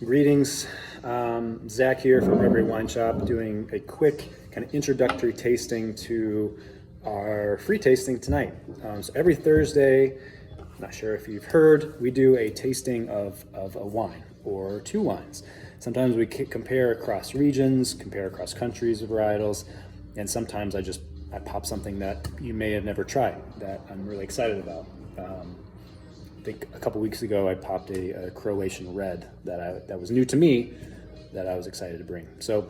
Greetings, Zach here from Reverie Wine Shop, doing a quick kind of introductory tasting to our free tasting tonight. So every Thursday, not sure if you've heard, we do a tasting of a wine or two wines. Sometimes we compare across regions, compare across countries of varietals, and sometimes I pop something that you may have never tried that I'm really excited about. I think a couple weeks ago I popped a Croatian red that was new to me that I was excited to bring. So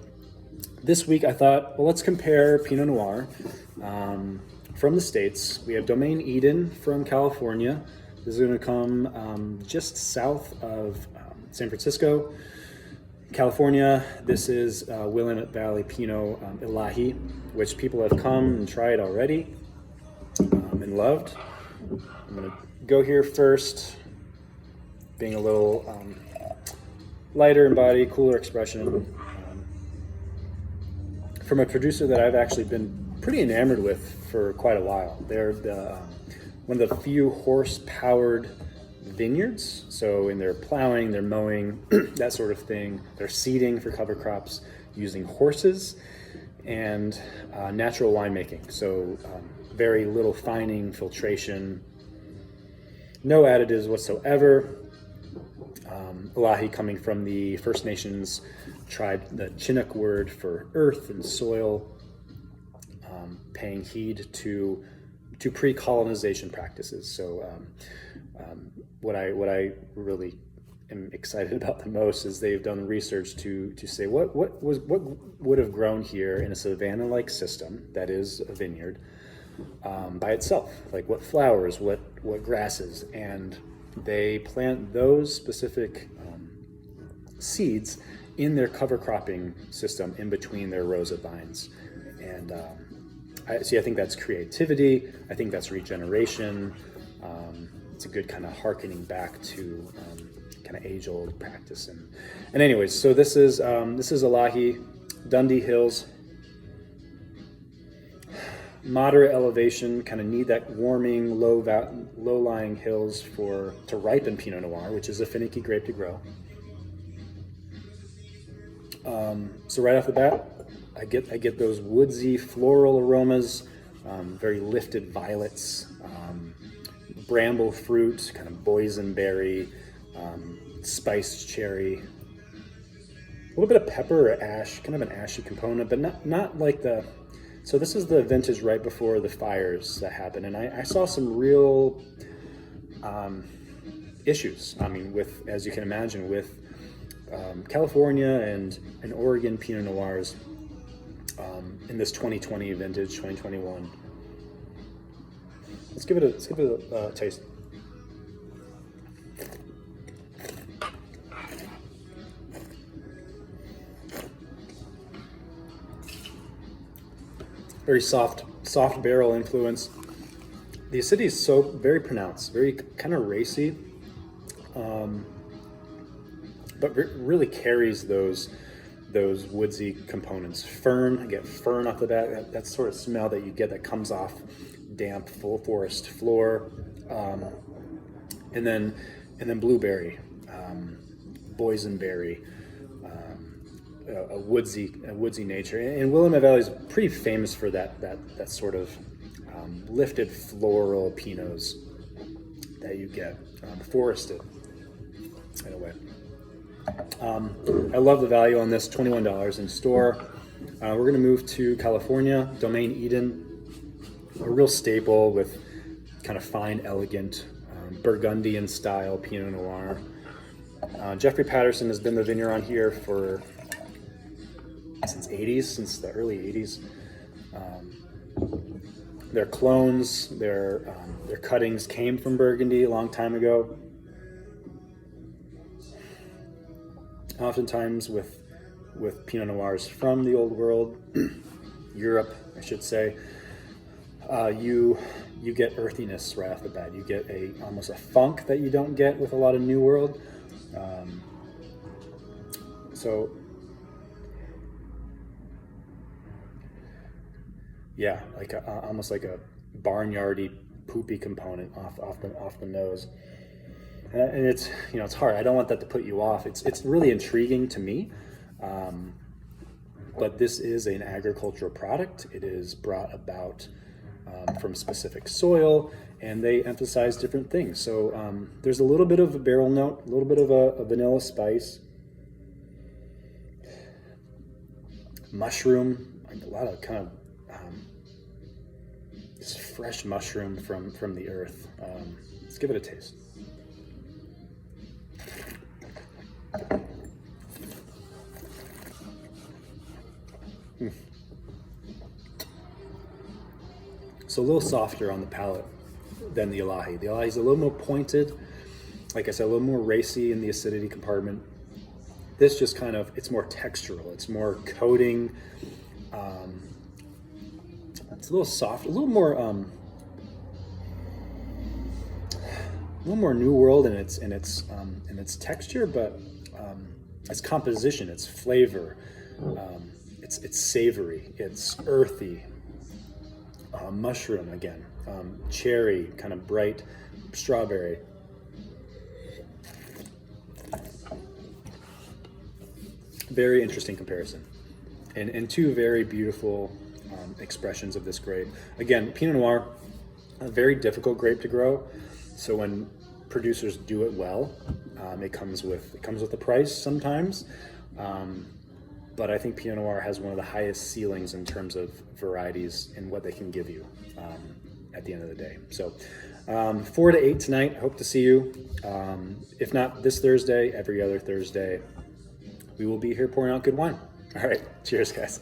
this week I thought, well, let's compare Pinot Noir from the States. We have Domaine Eden from California. This is going to come just south of San Francisco, California. This is Willamette Valley Pinot Illahe, which people have come and tried already and loved. I'm going to go here first, being a little lighter in body, cooler expression, from a producer that I've actually been pretty enamored with for quite a while. They're one of the few horse-powered vineyards, so in their plowing, their mowing, that sort of thing, their seeding for cover crops using horses, and natural winemaking, so very little fining, filtration, no additives whatsoever. Illahe coming from the First Nations tribe, the Chinook word for earth and soil, paying heed to pre-colonization practices. So what I really am excited about the most is they've done research to say what would have grown here in a savanna-like system that is a vineyard by itself, like what flowers, what grasses, and they plant those specific seeds in their cover cropping system in between their rows of vines. And I think that's creativity. I think that's regeneration. It's a good kind of hearkening back to kind of age-old practice. And anyways, so this is Illahe, Dundee Hills. Moderate elevation, kind of need that warming, low-lying hills to ripen Pinot Noir, which is a finicky grape to grow. So right off the bat, I get those woodsy floral aromas, very lifted violets, bramble fruit, kind of boysenberry, spiced cherry, a little bit of pepper or ash, kind of an ashy component, but not like the. So this is the vintage right before the fires that happened, and I saw some real issues. I mean, as you can imagine, with California and Oregon Pinot Noirs in this 2020 vintage, 2021. Let's give it a taste. Very soft barrel influence. The acidity is so very pronounced, very kind of racy, but really carries those woodsy components. Fern, I get fern off the bat. That sort of smell that you get that comes off damp, full forest floor, and then blueberry, boysenberry. A woodsy nature, and Willamette Valley is pretty famous for that sort of lifted floral pinots that you get, forested in a way. I love the value on this, $21 in store. We're going to move to California, Domaine Eden, a real staple with kind of fine, elegant Burgundian style Pinot Noir. Jeffrey Patterson has been the vigneron here since the early 80s. Their clones, their cuttings came from Burgundy a long time ago. Oftentimes with Pinot Noirs from the Old World, Europe, I should say, you get earthiness right off the bat. You get almost a funk that you don't get with a lot of New World. So yeah, like almost like a barnyardy, poopy component off the nose. And it's, it's hard. I don't want that to put you off. It's really intriguing to me. But this is an agricultural product. It is brought about from specific soil, and they emphasize different things. So there's a little bit of a barrel note, a little bit of a vanilla spice, mushroom, a lot of kind of just fresh mushroom from the earth. Let's give it a taste. So a little softer on the palate than the Illahe. The Illahe is a little more pointed, like I said, a little more racy in the acidity compartment. This just kind of, it's more textural, it's more coating. It's a little soft, a little more New World in its texture, but its composition, its flavor, it's savory, it's earthy, mushroom again, cherry, kind of bright strawberry. Very interesting comparison, and two very beautiful expressions of this grape. Again, Pinot Noir, a very difficult grape to grow. So when producers do it well, it comes with a price sometimes. But I think Pinot Noir has one of the highest ceilings in terms of varieties and what they can give you at the end of the day. So 4 to 8 tonight. I hope to see you. If not this Thursday, every other Thursday. We will be here pouring out good wine. All right. Cheers, guys.